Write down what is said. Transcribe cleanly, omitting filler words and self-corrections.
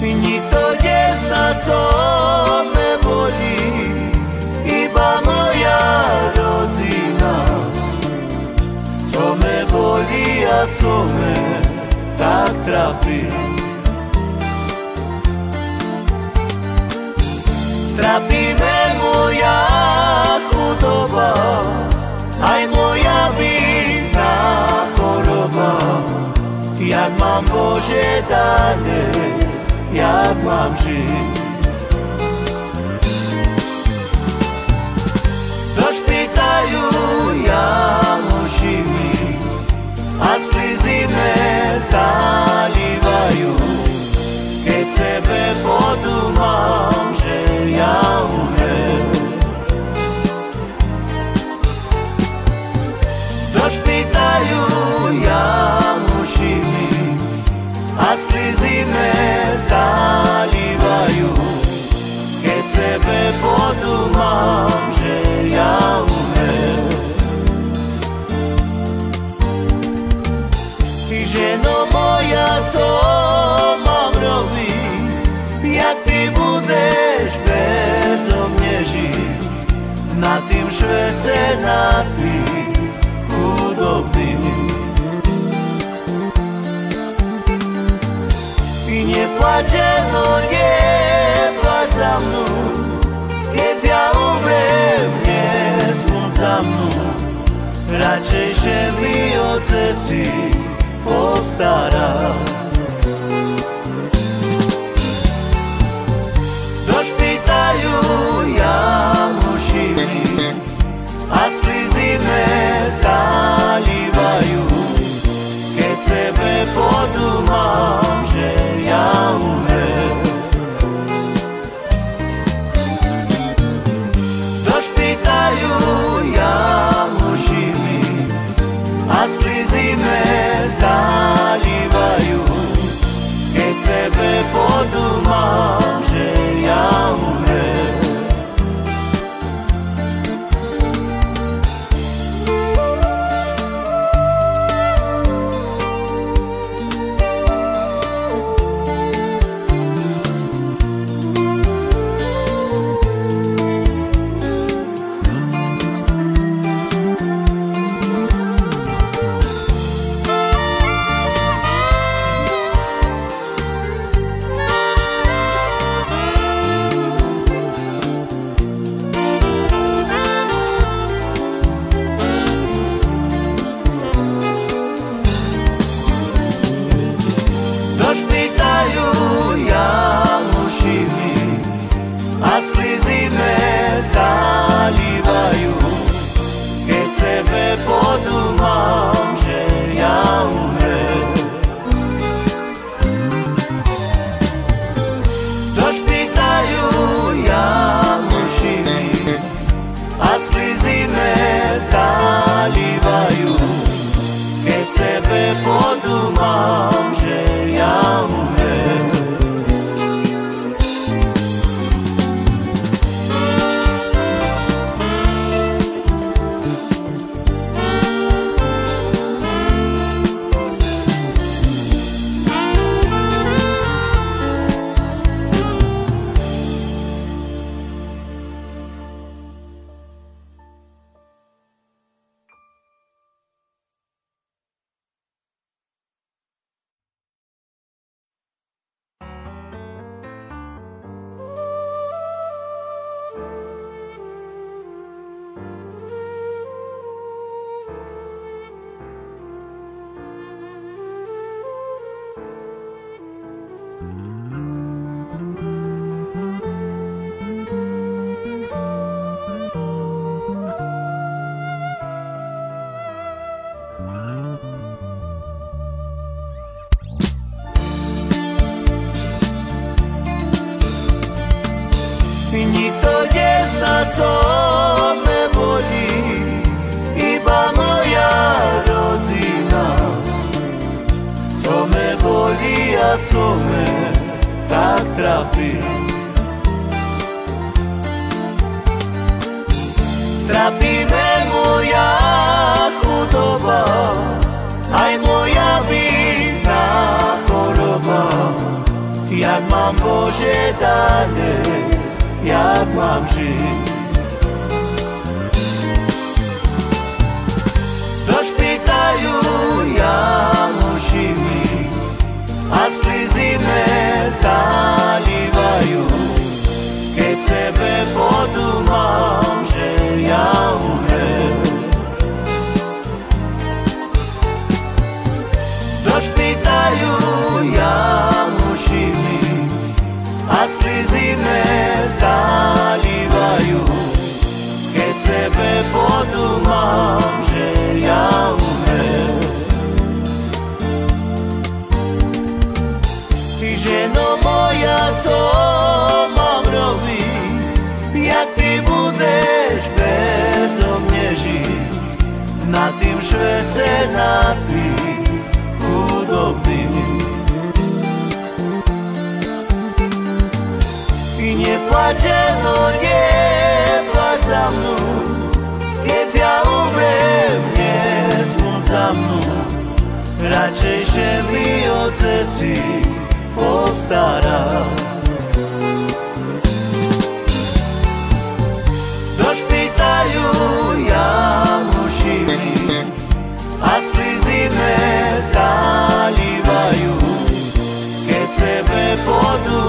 Nikto nezná, co me bolí, iba moja rodzina. Co me bolí a co me tak trápi. Trápi me moja chudoba, aj moja vinná choroba. Jak mám Bože dane, jak mám žiť. Do špitaľu ja mužimi a slzy me zalívajú, keď sebe podúmam, že ja umrem. Do špitaľu ja mužimi a slzy me zalívajú, keď sebe podúmam, že ja umrem. Ty, ženo moja, co mám robiť, jak ty budeš bezo mne žiť na tým švece, na tým chudobným. Neplačeno, neplač za mnou, keď ja umrem, nesmúť za mnou. Radšejšie mi otec si postará. Do špitaľu ja mužimi a slzy me zalívajú, keď sebe podúmam, že ja umrem. Do špitaľu ja mužimi a slzy me zalívajú, keď sebe podúmam, že ja umrem. Do špitaľu ja mužimi a slzy me zalívajú, keď sebe podúmam, že ja umrem. Do špitaľu ja mužimi a slzy me zalívajú, keď sebe podúmam, že ja umrem. Nikto nezná, co me bolí, iba moja rodzina. co me tak trápi. Trápi me moja chudoba, aj moja vinná choroba. Jak mám Bože dane, jak mám žiť. Do špitaľu ja mušimi a slzy me zalívajú. Keď sebe podúmam, že ja umrem. Do špitaľu ja mušimi a slzy me zalívajú. Keď sebe podúmam, že ja umrem. Ty, ženo moja, co mám robiť, jak ty budeš bezo mne žiť na tým švece, na tým chudobným. Ty neplačeno, neplač za mnou, keď ja umrem, nesmúť za mnou. Radšejšie mi oteci postará. Do špitaľu ja muším ísť a slzy me zalívajú. Keď sebe podú